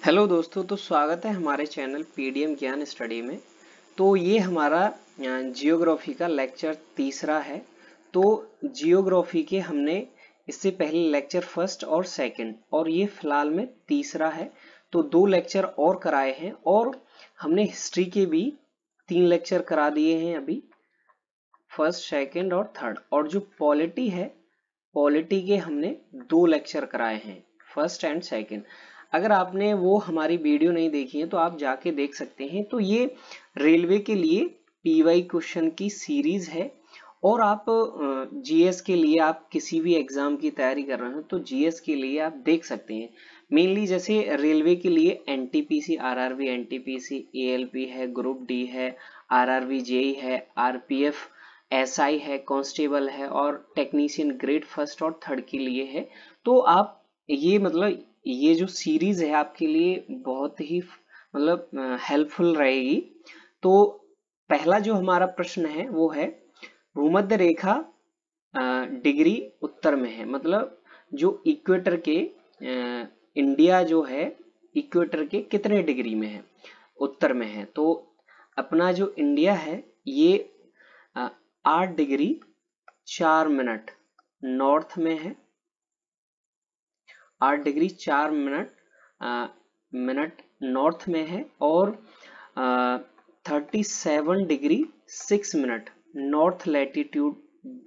Hello दोस्तों, तो स्वागत है हमारे चैनल पीडीएम ज्ञान स्टडी में। तो ये हमारा जियोग्राफी का लेक्चर तीसरा है। तो जियोग्राफी के हमने इससे पहले लेक्चर फर्स्ट और सेकंड और ये फिलहाल में तीसरा है। तो 2 लेक्चर और कराए हैं और हमने हिस्ट्री के भी 3 लेक्चर करा दिए हैं अभी, फर्स्ट सेकंड और थर्ड। और जो पॉलिटी है, पॉलिटी के हमने 2 लेक्चर कराए हैं, फर्स्ट एंड सेकंड। अगर आपने वो हमारी वीडियो नहीं देखी है तो आप जाके देख सकते हैं। तो ये रेलवे के लिए पीवाई क्वेश्चन की सीरीज है और आप जीएस के लिए, आप किसी भी एग्जाम की तैयारी कर रहे हो तो जीएस के लिए आप देख सकते हैं। मेनली जैसे रेलवे के लिए एनटीपीसी, आरआरबी एनटीपीसी, एएलपी है, ग्रुप डी है, आरआरबी जेई है, आरपीएफ एसआई है, कांस्टेबल है और टेक्नीशियन ग्रेड फर्स्ट और थर्ड के लिए है। तो आप ये मतलब ये जो सीरीज है आपके लिए बहुत ही मतलब हेल्पफुल रहेगी। तो पहला जो हमारा प्रश्न है वो है, भूमध्य रेखा डिग्री उत्तर में है, मतलब जो इक्वेटर के इंडिया जो है इक्वेटर के कितने डिग्री में है, उत्तर में है। तो अपना जो इंडिया है ये 8 डिग्री 4 मिनट नॉर्थ में है, 8 डिग्री 4 मिनट नॉर्थ में है और 37 डिग्री 6 मिनट नॉर्थ लैटिट्यूड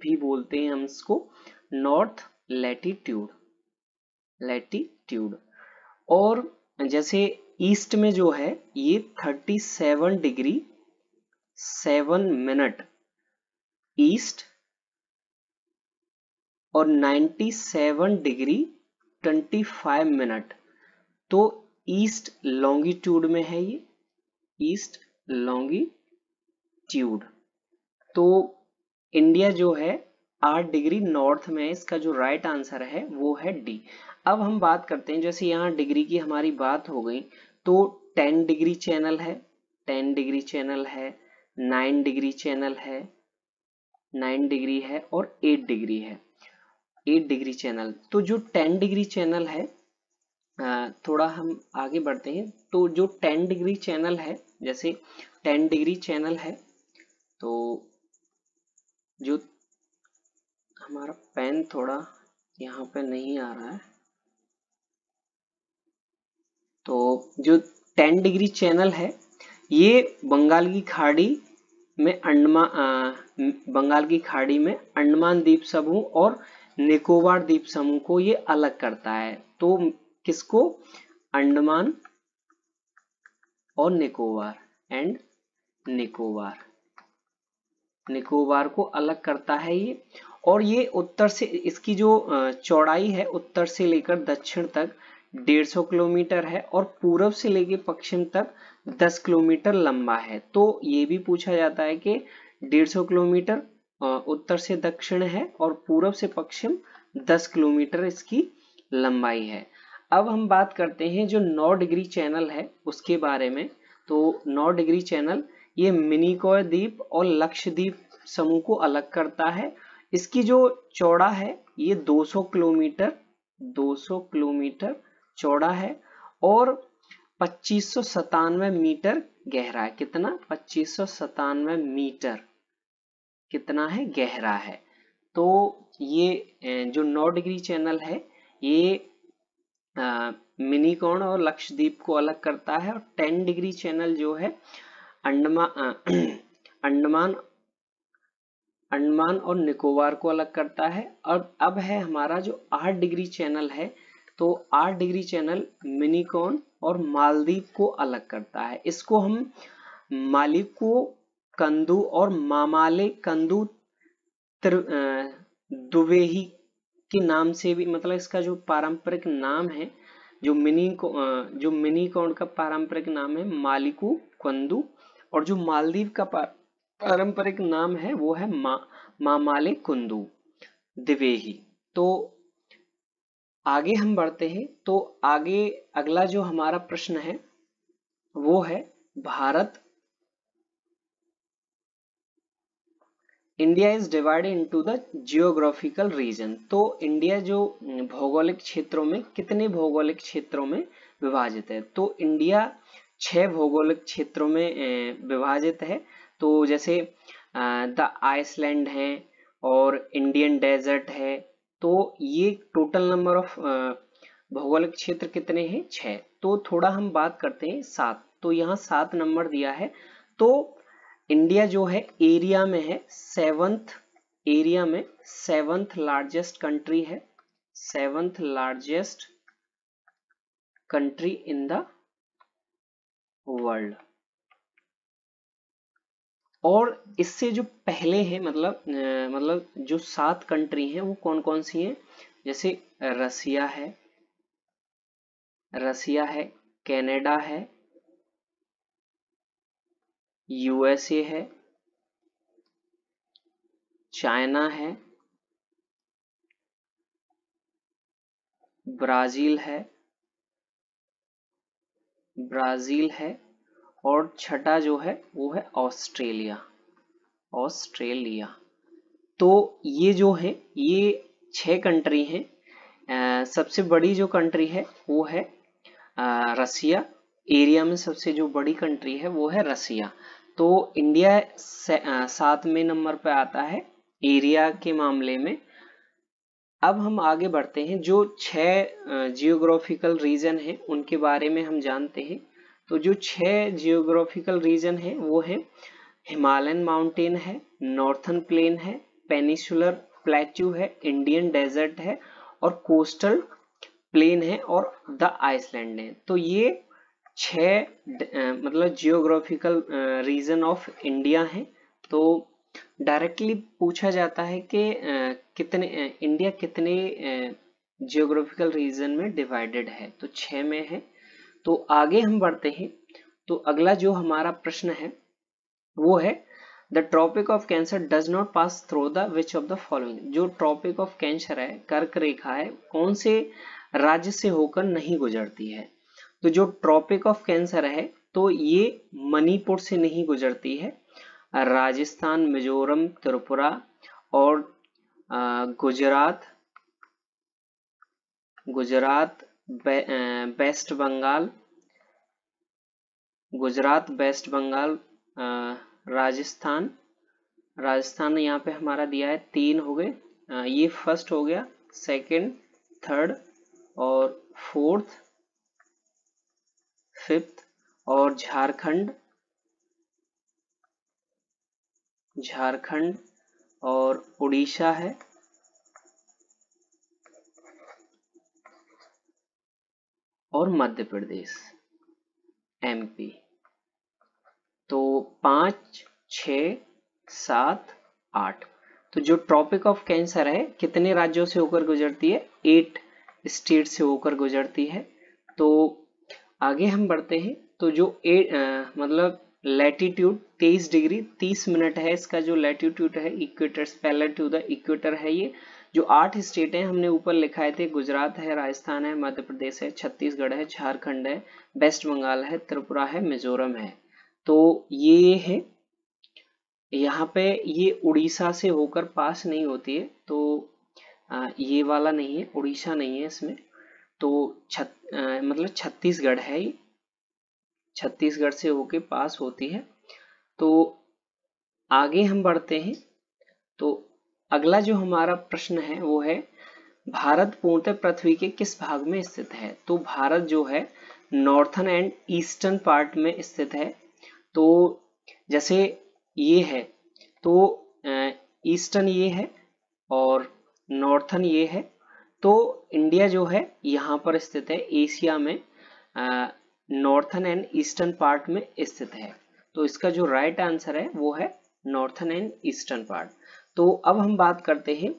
भी बोलते हैं हम इसको, नॉर्थ लैटिट्यूड। और जैसे ईस्ट में जो है ये 37 डिग्री 7 मिनट ईस्ट और 97 डिग्री 25 मिनट, तो ईस्ट लॉन्गिट्यूड में है ये, ईस्ट लॉन्गिट्यूड। तो इंडिया जो है 8 डिग्री नॉर्थ में है, इसका जो राइट आंसर है वो है डी। अब हम बात करते हैं, जैसे यहाँ डिग्री की हमारी बात हो गई तो 10 डिग्री चैनल है, 10 डिग्री चैनल है, 9 डिग्री चैनल है, 9 डिग्री है और 8 डिग्री है, 8 डिग्री चैनल। तो जो 10 डिग्री चैनल है, थोड़ा हम आगे बढ़ते हैं। तो जो 10 डिग्री चैनल है, जैसे 10 डिग्री चैनल है, तो जो हमारा पेन थोड़ा यहाँ पे नहीं आ रहा है, तो जो 10 डिग्री चैनल है ये बंगाल की खाड़ी में बंगाल की खाड़ी में अंडमान द्वीप समूह और निकोबार द्वीप समूह को ये अलग करता है। तो किसको? अंडमान और निकोबार एंड निकोबार को अलग करता है ये। और ये उत्तर से, इसकी जो चौड़ाई है उत्तर से लेकर दक्षिण तक 150 किलोमीटर है और पूरब से लेकर पश्चिम तक 10 किलोमीटर लंबा है। तो ये भी पूछा जाता है कि 150 किलोमीटर उत्तर से दक्षिण है और पूरब से पश्चिम 10 किलोमीटर इसकी लंबाई है। अब हम बात करते हैं जो 9 डिग्री चैनल है उसके बारे में। तो 9 डिग्री चैनल ये मिनिकॉय द्वीप और लक्षद्वीप समूह को अलग करता है। इसकी जो चौड़ा है ये 200 किलोमीटर चौड़ा है और 2597 मीटर गहरा है। कितना? 2597 मीटर कितना है? गहरा है। तो ये जो 9 डिग्री चैनल है ये मिनिकॉय और लक्षद्वीप को अलग करता है। और 10 डिग्री चैनल जो है अंडमान और निकोबार को अलग करता है। और अब है हमारा जो 8 डिग्री चैनल है, तो 8 डिग्री चैनल मिनिकॉय और मालदीव को अलग करता है। इसको हम मालिको कंदू और मामाले कंदू दुवेही के नाम से भी, मतलब इसका जो पारंपरिक नाम है, जो मिनिकॉय का पारंपरिक नाम है मालिकू कंदू और जो मालदीव का पारंपरिक नाम है वो है मामाले कुंदू द्विवेही। तो आगे हम बढ़ते हैं। तो आगे अगला जो हमारा प्रश्न है वो है, Bharat India is divided into the geographical region. तो इंडिया जो भौगोलिक क्षेत्रों में, कितने भौगोलिक क्षेत्रों में विभाजित है? तो इंडिया 6 भौगोलिक क्षेत्रों में विभाजित है। तो जैसे द आइसलैंड है और इंडियन डेजर्ट है। तो ये टोटल नंबर ऑफ भौगोलिक क्षेत्र कितने हैं? 6। तो थोड़ा हम बात करते हैं 7। तो यहाँ 7 नंबर दिया है। तो इंडिया जो है एरिया में है 7th, एरिया में 7th लार्जेस्ट कंट्री है, 7th largest country in the world. और इससे जो पहले है मतलब जो 7 कंट्री हैं वो कौन कौन सी हैं? जैसे रसिया है, कनाडा है, यूएसए है, चाइना है, ब्राजील है और छठा जो है वो है ऑस्ट्रेलिया। तो ये जो है ये 6 कंट्री हैं। सबसे बड़ी जो कंट्री है वो है रसिया। एरिया में सबसे जो बड़ी कंट्री है वो है रसिया। तो इंडिया 7वें नंबर पे आता है एरिया के मामले में। अब हम आगे बढ़ते हैं। जो 6 जियोग्राफिकल रीजन है उनके बारे में हम जानते हैं। तो जो 6 जियोग्राफिकल रीजन है वो है हिमालयन माउंटेन है, नॉर्थर्न प्लेन है, पेनिसुलर प्लेट्यू है, इंडियन डेजर्ट है और कोस्टल प्लेन है और द आइसलैंड है। तो ये 6 मतलब जियोग्राफिकल रीजन ऑफ इंडिया है। तो डायरेक्टली पूछा जाता है कि इंडिया कितने जियोग्राफिकल रीजन में डिवाइडेड है? तो 6 में है। तो आगे हम बढ़ते हैं। तो अगला जो हमारा प्रश्न है वो है the tropic of cancer does not pass through the which of the following. जो ट्रॉपिक ऑफ कैंसर है, कर्क रेखा है, कौन से राज्य से होकर नहीं गुजरती है? तो जो ट्रॉपिक ऑफ कैंसर है तो ये मणिपुर से नहीं गुजरती है। राजस्थान, मिजोरम, त्रिपुरा और गुजरात, वेस्ट बंगाल, राजस्थान यहाँ पे हमारा दिया है 3 हो गए। ये फर्स्ट हो गया, सेकंड, थर्ड और फोर्थ, फिफ्थ और झारखंड और उड़ीसा है और मध्य प्रदेश, एमपी। तो 5, 6, 7, 8। तो जो ट्रॉपिक ऑफ कैंसर है कितने राज्यों से होकर गुजरती है? 8 स्टेट से होकर गुजरती है। तो आगे हम बढ़ते हैं। तो जो मतलब लैटिट्यूड 23 डिग्री 30 मिनट है, इसका जो लैटिट्यूड है equator parallel to the equator है। ये जो 8 स्टेट हैं हमने ऊपर लिखाए थे, गुजरात है, राजस्थान है, मध्य प्रदेश है, छत्तीसगढ़ है, झारखंड है, वेस्ट बंगाल है, त्रिपुरा है, मिजोरम है। तो ये है यहाँ पे, ये उड़ीसा से होकर पास नहीं होती है। तो ये वाला नहीं है, उड़ीसा नहीं है इसमें। तो मतलब छत्तीसगढ़ है, ये छत्तीसगढ़ से होके पास होती है। तो आगे हम बढ़ते हैं। तो अगला जो हमारा प्रश्न है वो है भारत पूर्णतः पृथ्वी के किस भाग में स्थित है? तो भारत जो है नॉर्थर्न एंड ईस्टर्न पार्ट में स्थित है। तो जैसे ये है तो ईस्टर्न ये है और नॉर्थर्न ये है। तो इंडिया जो है यहाँ पर स्थित है, एशिया में नॉर्थर्न एंड ईस्टर्न पार्ट में स्थित है। तो इसका जो राइट आंसर है वो है नॉर्थर्न एंड ईस्टर्न पार्ट। तो अब हम बात करते हैं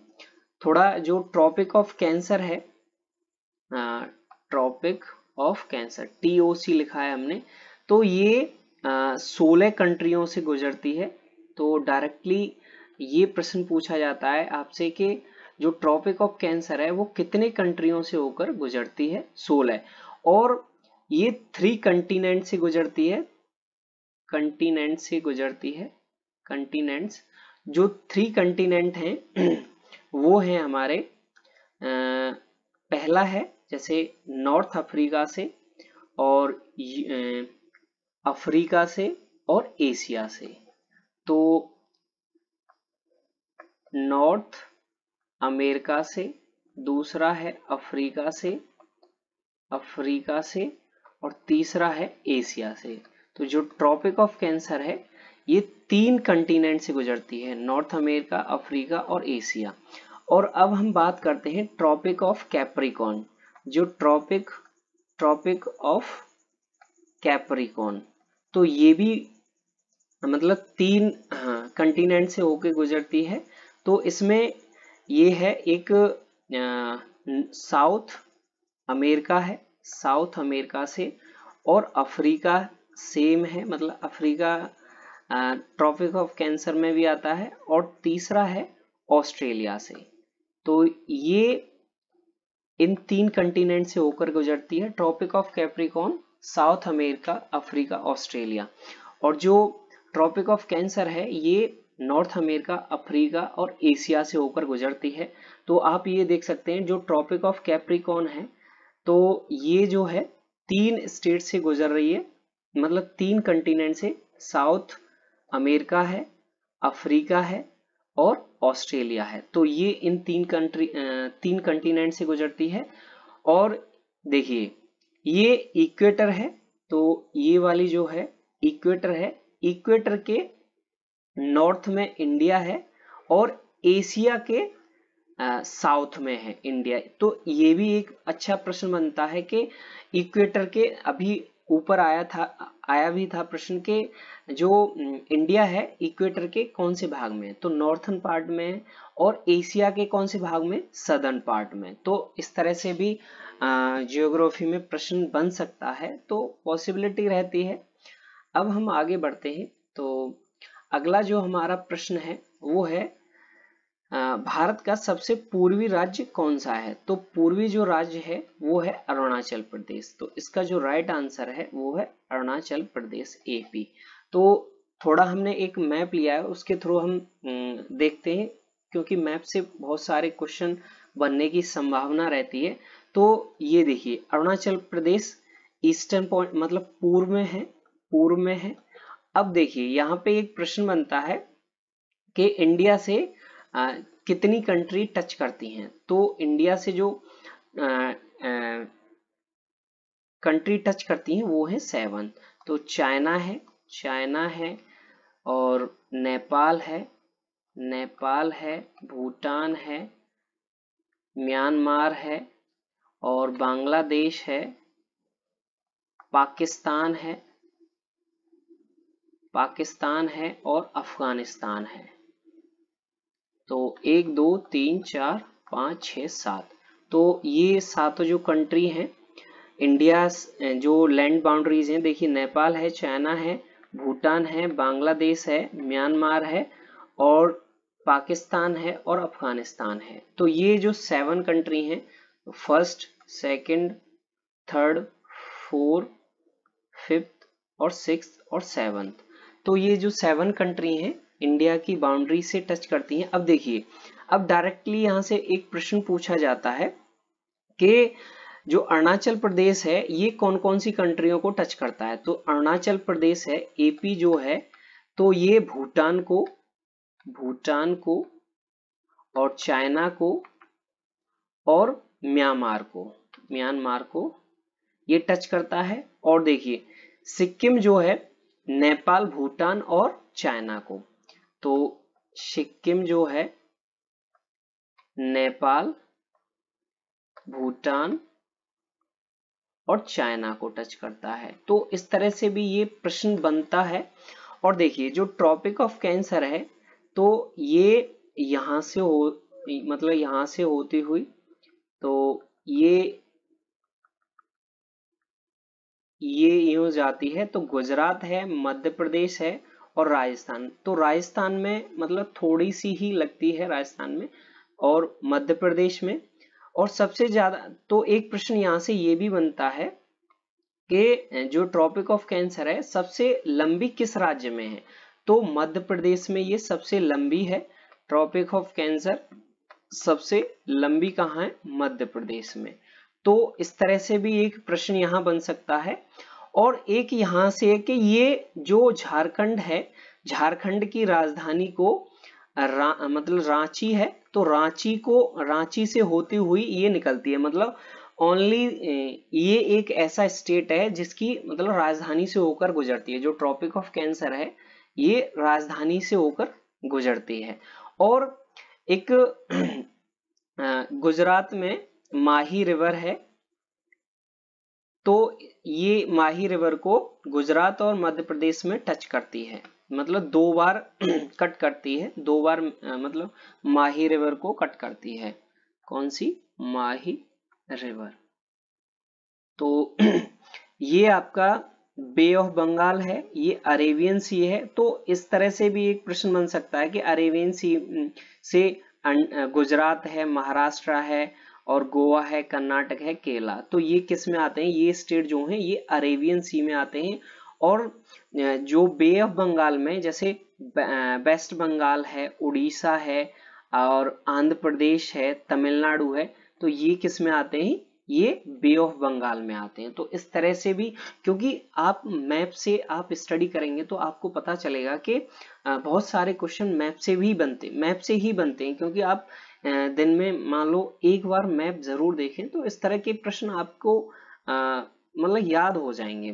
थोड़ा जो ट्रॉपिक ऑफ कैंसर है, ट्रॉपिक ऑफ कैंसर TOC लिखा है हमने। तो ये 16 कंट्रियों से गुजरती है। तो डायरेक्टली ये प्रश्न पूछा जाता है आपसे कि जो ट्रॉपिक ऑफ कैंसर है वो कितने कंट्रियों से होकर गुजरती है? 16। और ये 3 कंटिनेंट से गुजरती है, कंटिनेंट्स। जो 3 कंटिनेंट हैं वो हैं हमारे, पहला है जैसे नॉर्थ अफ्रीका से और अफ्रीका से और एशिया से। तो नॉर्थ अमेरिका से, दूसरा है अफ्रीका से और तीसरा है एशिया से। तो जो ट्रॉपिक ऑफ कैंसर है ये 3 कंटिनेंट से गुजरती है, नॉर्थ अमेरिका, अफ्रीका और एशिया। और अब हम बात करते हैं ट्रॉपिक ऑफ कैप्रिकॉर्न। जो ट्रॉपिक ऑफ कैप्रिकॉर्न, तो ये भी मतलब 3 कंटिनेंट से होके गुजरती है। तो इसमें ये है एक साउथ अमेरिका है, साउथ अमेरिका से, और अफ्रीका सेम है, मतलब अफ्रीका ट्रॉपिक ऑफ कैंसर में भी आता है, और तीसरा है ऑस्ट्रेलिया से। तो ये इन 3 कंटिनेंट से होकर गुजरती है, tropic of Capricorn, South America, Africa, Australia. और जो ट्रॉपिक ऑफ कैंसर है ये नॉर्थ अमेरिका, अफ्रीका और एशिया से होकर गुजरती है। तो आप ये देख सकते हैं जो ट्रॉपिक ऑफ कैप्रिकॉर्न है तो ये जो है 3 स्टेट से गुजर रही है, मतलब 3 कंटिनेंट से, साउथ अमेरिका है, अफ्रीका है और ऑस्ट्रेलिया है। तो ये इन 3 कंटिनेंट से गुजरती है। और देखिए ये इक्वेटर है, तो ये वाली जो है इक्वेटर है, इक्वेटर के नॉर्थ में इंडिया है और एशिया के साउथ में है इंडिया। तो ये भी एक अच्छा प्रश्न बनता है कि इक्वेटर के, अभी ऊपर आया भी था प्रश्न के जो इंडिया है इक्वेटर के कौन से भाग में है, तो नॉर्थन पार्ट में है, और एशिया के कौन से भाग में, सदर्न पार्ट में। तो इस तरह से भी जियोग्राफी में प्रश्न बन सकता है, तो पॉसिबिलिटी रहती है। अब हम आगे बढ़ते हैं। तो अगला जो हमारा प्रश्न है वो है भारत का सबसे पूर्वी राज्य कौन सा है। तो पूर्वी जो राज्य है वो है अरुणाचल प्रदेश। तो इसका जो राइट आंसर है वो है अरुणाचल प्रदेश, एपी। तो थोड़ा हमने एक मैप लिया है, उसके थ्रू हम देखते हैं, क्योंकि मैप से बहुत सारे क्वेश्चन बनने की संभावना रहती है। तो ये देखिए अरुणाचल प्रदेश ईस्टर्न पॉइंट, मतलब पूर्व में है। अब देखिए यहाँ पे एक प्रश्न बनता है कि इंडिया से कितनी कंट्री टच करती हैं। तो इंडिया से जो कंट्री टच करती हैं वो है 7। तो चाइना है और नेपाल है, भूटान है, म्यांमार है और बांग्लादेश है, पाकिस्तान है और अफगानिस्तान है। तो 1 2 3 4 5 6 7, तो ये 7 जो कंट्री हैं इंडिया जो लैंड बाउंड्रीज हैं, देखिए नेपाल है, चाइना है, भूटान है, बांग्लादेश है, म्यांमार है और पाकिस्तान है और अफगानिस्तान है। तो ये जो 7 कंट्री हैं, first, second, third, fourth, fifth और सिक्स्थ और सेवंथ, तो ये जो 7 कंट्री हैं इंडिया की बाउंड्री से टच करती हैं। अब देखिए, अब डायरेक्टली यहां से एक प्रश्न पूछा जाता है कि जो अरुणाचल प्रदेश है ये कौन कौन सी कंट्रियों को टच करता है। तो अरुणाचल प्रदेश है, एपी जो है, तो ये भूटान को और चाइना को और म्यांमार को ये टच करता है। और देखिए सिक्किम जो है नेपाल, भूटान और चाइना को, तो सिक्किम जो है नेपाल, भूटान और चाइना को टच करता है। तो इस तरह से भी ये प्रश्न बनता है। और देखिए जो ट्रॉपिक ऑफ कैंसर है तो ये यहां से मतलब यहां से होती हुई, तो ये यूं जाती है, तो गुजरात है, मध्य प्रदेश है और राजस्थान। तो राजस्थान में मतलब थोड़ी सी ही लगती है राजस्थान में और मध्य प्रदेश में। और सबसे ज्यादा, तो एक प्रश्न यहां से ये भी बनता है कि जो ट्रॉपिक ऑफ कैंसर है सबसे लंबी किस राज्य में है। तो मध्य प्रदेश में ये सबसे लंबी है। ट्रॉपिक ऑफ कैंसर सबसे लंबी कहाँ है? मध्य प्रदेश में। तो इस तरह से भी एक प्रश्न यहाँ बन सकता है। और एक यहाँ से कि ये जो झारखंड है, झारखंड की राजधानी को मतलब रांची है, तो रांची से होती हुई ये निकलती है। मतलब ओनली ये एक ऐसा स्टेट है जिसकी मतलब राजधानी से होकर गुजरती है। जो ट्रॉपिक ऑफ कैंसर है ये राजधानी से होकर गुजरती है। और एक गुजरात में माही रिवर है, तो ये माही रिवर को गुजरात और मध्य प्रदेश में टच करती है, मतलब 2 बार कट करती है, 2 बार मतलब माही रिवर को कट करती है। कौन सी? माही रिवर। तो ये आपका बे ऑफ बंगाल है, ये अरेबियन सी है। तो इस तरह से भी एक प्रश्न बन सकता है कि अरेबियन सी से गुजरात है, महाराष्ट्र है, और गोवा है, कर्नाटक है, केरला, तो ये किस में आते हैं? ये स्टेट जो हैं ये अरेबियन सी में आते हैं। और जो बे ऑफ बंगाल में जैसे वेस्ट बंगाल है, उड़ीसा है, और आंध्र प्रदेश है, तमिलनाडु है, तो ये किस में आते हैं? ये बे ऑफ बंगाल में आते हैं। तो इस तरह से भी, क्योंकि आप मैप से आप स्टडी करेंगे तो आपको पता चलेगा कि बहुत सारे क्वेश्चन मैप से ही बनते हैं, क्योंकि आप दिन में मान लो एक बार मैप जरूर देखें तो इस तरह के प्रश्न आपको मतलब याद हो जाएंगे।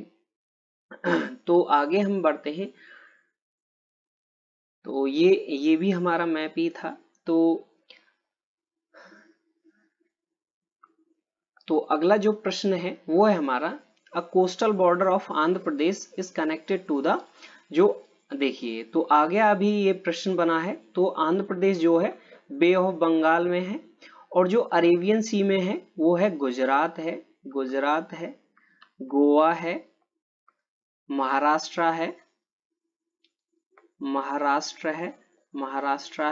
तो आगे हम बढ़ते हैं। तो ये भी हमारा मैप ही था। तो अगला जो प्रश्न है वो है हमारा, a coastal border of Andhra Pradesh is connected to the, जो देखिए तो आगे अभी ये प्रश्न बना है। तो आंध्र प्रदेश जो है बे ऑफ बंगाल में है, और जो अरेबियन सी में है वो है गुजरात है, गोवा है, महाराष्ट्र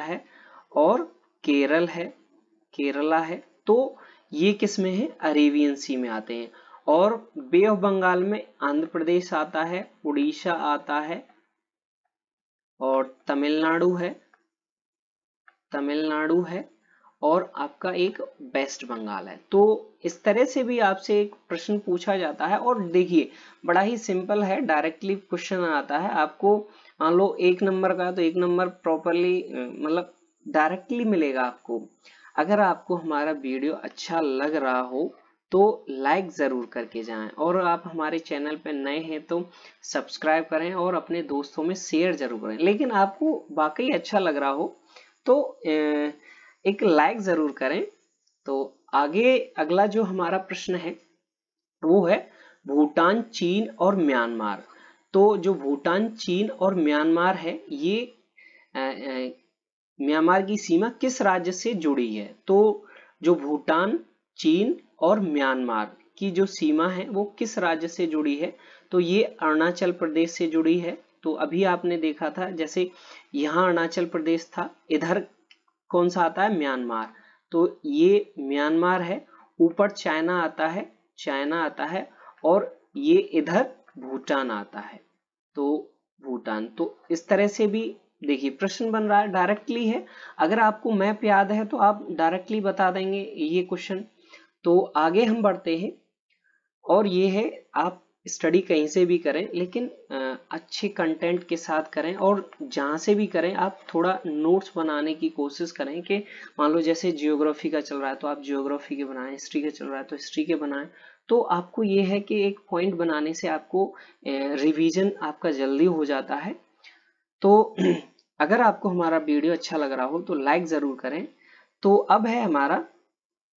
है, और केरला है। तो ये किस में है? अरेबियन सी में आते हैं। और बे ऑफ बंगाल में आंध्र प्रदेश आता है, उड़ीसा आता है, और तमिलनाडु है, और आपका एक वेस्ट बंगाल है। तो इस तरह से भी आपसे एक प्रश्न पूछा जाता है। और देखिए बड़ा ही सिंपल है, डायरेक्टली क्वेश्चन आता है आपको। मान लो 1 नंबर का, तो 1 नंबर प्रॉपरली मतलब डायरेक्टली मिलेगा आपको। अगर आपको हमारा वीडियो अच्छा लग रहा हो तो लाइक जरूर करके जाएं, और आप हमारे चैनल पे नए हैं तो सब्सक्राइब करें और अपने दोस्तों में शेयर जरूर करें। लेकिन आपको वाकई अच्छा लग रहा हो तो एक लाइक जरूर करें। तो आगे अगला जो हमारा प्रश्न है वो है भूटान, चीन और म्यांमार। तो जो भूटान, चीन और म्यांमार है, ये म्यांमार की सीमा किस राज्य से जुड़ी है? तो जो भूटान, चीन और म्यांमार की जो सीमा है वो किस राज्य से जुड़ी है? तो ये अरुणाचल प्रदेश से जुड़ी है। तो अभी आपने देखा था, जैसे यहाँ अरुणाचल प्रदेश था, इधर कौन सा आता है? म्यांमार। तो ये म्यांमार है। ऊपर चाइना आता है, और ये इधर भूटान आता है। तो भूटान। तो इस तरह से भी देखिए प्रश्न बन रहा है, डायरेक्टली है। अगर आपको मैप याद है तो आप डायरेक्टली बता देंगे ये क्वेश्चन। तो आगे हम बढ़ते हैं। और ये है, आप स्टडी कहीं से भी करें लेकिन अच्छे कंटेंट के साथ करें, और जहाँ से भी करें आप थोड़ा नोट्स बनाने की कोशिश करें। कि मान लो जैसे जियोग्राफी का चल रहा है तो आप जियोग्राफी के बनाएं, हिस्ट्री का चल रहा है तो हिस्ट्री के बनाएं। तो आपको ये है कि एक पॉइंट बनाने से आपको रिवीजन आपका जल्दी हो जाता है। तो अगर आपको हमारा वीडियो अच्छा लग रहा हो तो लाइक जरूर करें। तो अब है हमारा,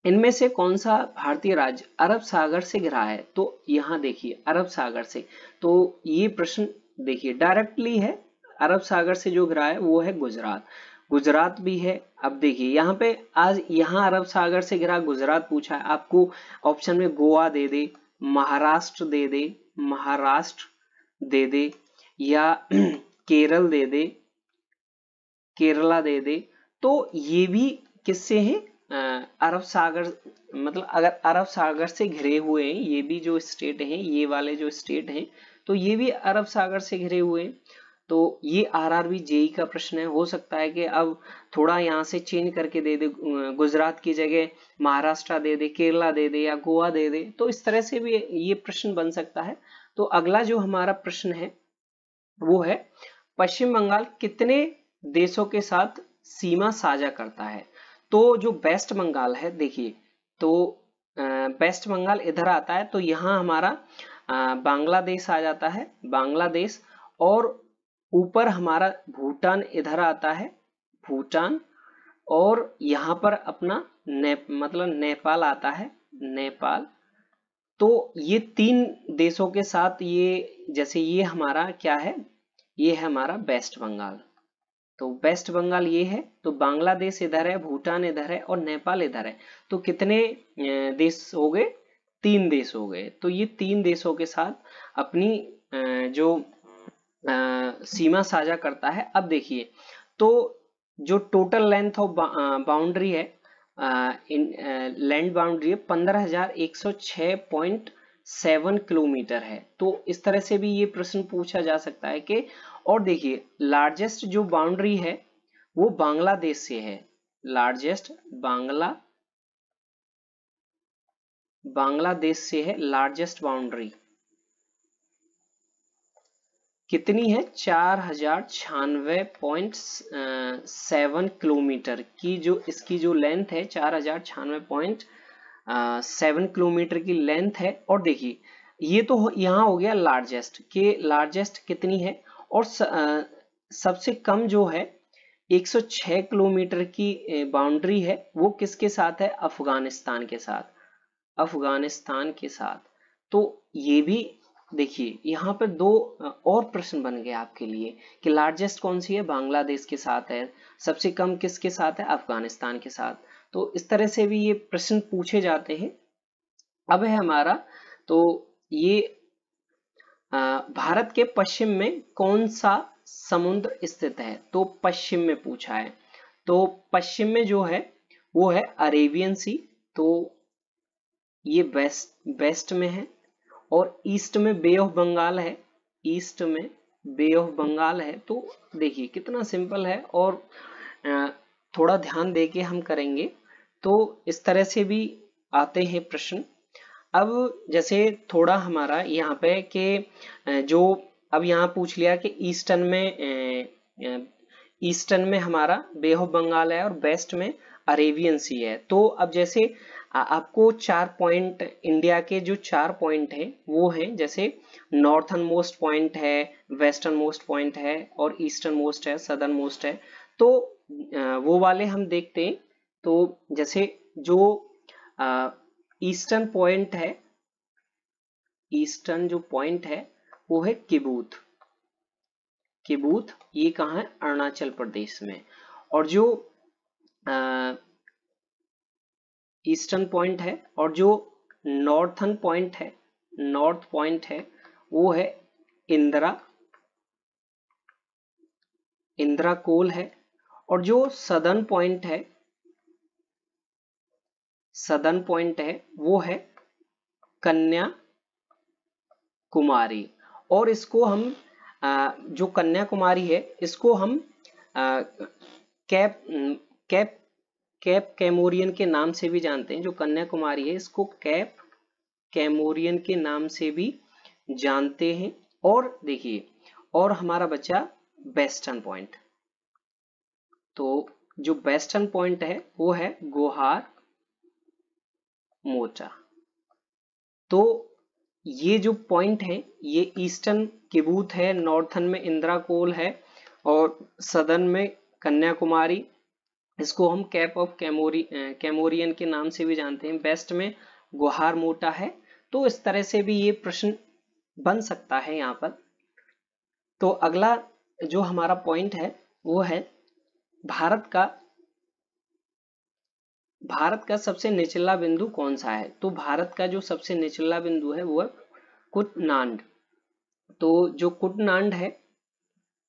इनमें से कौन सा भारतीय राज्य अरब सागर से घिरा है? तो यहाँ देखिए अरब सागर से, तो ये प्रश्न देखिए डायरेक्टली है। अरब सागर से जो घिरा है वो है गुजरात भी है। अब देखिए यहाँ पे आज यहाँ अरब सागर से घिरा गुजरात पूछा है, आपको ऑप्शन में गोवा दे दे, महाराष्ट्र दे दे, या केरला दे दे। तो ये भी किससे है? अरब सागर, मतलब अगर अरब सागर से घिरे हुए हैं ये भी जो स्टेट हैं, ये वाले जो स्टेट हैं, तो ये भी अरब सागर से घिरे हुए हैं। तो ये आरआरबी जेई का प्रश्न है। हो सकता है कि अब थोड़ा यहाँ से चेंज करके दे दे, गुजरात की जगह महाराष्ट्र दे दे, केरला दे दे या गोवा दे दे, तो इस तरह से भी ये प्रश्न बन सकता है। तो अगला जो हमारा प्रश्न है वो है, पश्चिम बंगाल कितने देशों के साथ सीमा साझा करता है? तो जो वेस्ट बंगाल है, देखिए, तो वेस्ट बंगाल इधर आता है, तो यहाँ हमारा बांग्लादेश आ जाता है, बांग्लादेश, और ऊपर हमारा भूटान इधर आता है, भूटान, और यहाँ पर अपना मतलब नेपाल आता है, नेपाल। तो ये 3 देशों के साथ ये, जैसे ये हमारा क्या है, ये है हमारा वेस्ट बंगाल। तो वेस्ट बंगाल ये है, तो बांग्लादेश इधर है, भूटान इधर है और नेपाल इधर है। तो कितने देश हो गए? 3 देश हो गए। तो ये 3 देशों के साथ अपनी जो सीमा साझा करता है। अब देखिए, तो जो टोटल लेंथ ऑफ बाउंड्री है, लैंड बाउंड्री है 15,106.7 किलोमीटर है। तो इस तरह से भी ये प्रश्न पूछा जा सकता है कि, और देखिए लार्जेस्ट जो बाउंड्री है वो बांग्लादेश से है, लार्जेस्ट बांग्लादेश से है लार्जेस्ट बाउंड्री। कितनी है? 4096.7 किलोमीटर की जो इसकी जो लेंथ है, 4096.7 किलोमीटर की लेंथ है। और देखिए ये तो यहाँ हो गया लार्जेस्ट के, लार्जेस्ट कितनी है, और सबसे कम जो है 106 किलोमीटर की बाउंड्री है, वो किसके साथ है? अफगानिस्तान के साथ, अफगानिस्तान के साथ। तो ये भी देखिए, यहाँ पर 2 और प्रश्न बन गए आपके लिए कि लार्जेस्ट कौन सी है? बांग्लादेश के साथ है, सबसे कम किसके साथ है? अफगानिस्तान के साथ। तो इस तरह से भी ये प्रश्न पूछे जाते हैं। अब है हमारा, तो ये भारत के पश्चिम में कौन सा समुद्र स्थित है? तो पश्चिम में पूछा है। तो पश्चिम में जो है वो है अरेबियन सी, तो ये वेस्ट में है, और ईस्ट में बे ऑफ बंगाल है, ईस्ट में बे ऑफ बंगाल है। तो देखिए कितना सिंपल है, और थोड़ा ध्यान देके हम करेंगे तो इस तरह से भी आते हैं प्रश्न। अब जैसे थोड़ा हमारा यहाँ पे कि जो अब यहाँ पूछ लिया कि ईस्टर्न में हमारा बे ऑफ बंगाल है और वेस्ट में अरेबियन सी है। तो अब जैसे आपको 4 पॉइंट, इंडिया के जो 4 पॉइंट हैं वो हैं, जैसे नॉर्थन मोस्ट पॉइंट है, वेस्टर्न मोस्ट पॉइंट है, और ईस्टर्न मोस्ट है, सदर्न मोस्ट है। तो वो वाले हम देखते हैं। तो जैसे जो ईस्टर्न पॉइंट है, ईस्टर्न जो पॉइंट है वो है किबूत, किबूत ये कहाँ है? अरुणाचल प्रदेश में। और जो ईस्टर्न पॉइंट है, और जो नॉर्थन पॉइंट है, नॉर्थ पॉइंट है, वो है इंदिरा कोल है। और जो सदर्न पॉइंट है, सदर्न पॉइंट है वो है कन्याकुमारी। और इसको हम जो कन्याकुमारी है इसको हम कैप कैप कैप कैमोरियन के नाम से भी जानते हैं। जो कन्याकुमारी है इसको कैप कैमोरियन के नाम से भी जानते हैं। और देखिए, और हमारा बचा वेस्टर्न पॉइंट। तो जो वेस्टर्न पॉइंट है वो है गोहार मोटा। तो ये जो पॉइंट है ये ईस्टर्न किबूत है, नॉर्थन में इंदिरा कोल है, और सदर्न में कन्याकुमारी, इसको हम कैप ऑफ कैमोरियन के नाम से भी जानते हैं। वेस्ट में गोहार मोटा है। तो इस तरह से भी ये प्रश्न बन सकता है यहाँ पर। तो अगला जो हमारा पॉइंट है वो है भारत का सबसे निचला बिंदु कौन सा है? तो भारत का जो सबसे निचला बिंदु है वो है कुटनांड। तो जो कुटनांड है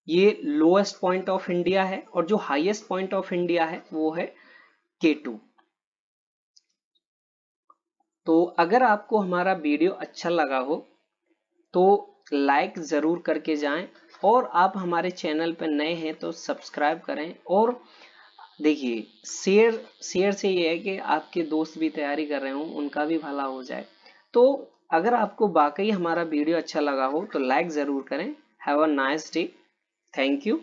ये लोएस्ट पॉइंट ऑफ इंडिया है, और जो हाईएस्ट पॉइंट ऑफ इंडिया है वो है K2। तो अगर आपको हमारा वीडियो अच्छा लगा हो तो लाइक जरूर करके जाएं, और आप हमारे चैनल पर नए हैं तो सब्सक्राइब करें। और देखिए शेयर से ये है कि आपके दोस्त भी तैयारी कर रहे हों, उनका भी भला हो जाए। तो अगर आपको वाकई हमारा वीडियो अच्छा लगा हो तो लाइक ज़रूर करें। Have a nice day. Thank you.